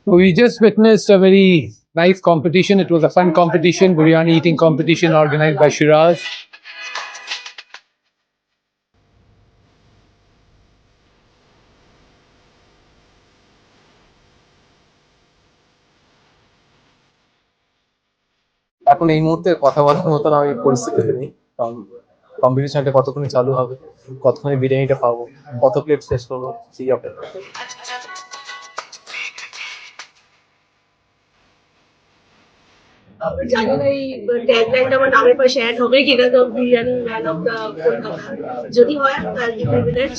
We just witnessed a very nice competition. It was a fun competition, biryani eating competition organized by Shiraz. এখন এই মুহূর্তে কথা বলার মতন আমি পরিস্থিতিতে নেই, কারণ কম্পিটিশনটা কতক্ষণে চালু হবে, কতক্ষণে বিরিয়ানিটা পাবো, কত প্লেট শেষ করবো সেই অপেক্ষা। জানি না এই ট্যাগলাইনটা আমার নামের পাশে অ্যাড হবে কিনা, তো biryani man of the Kolkata যদি হয় তার প্রিভিলেজ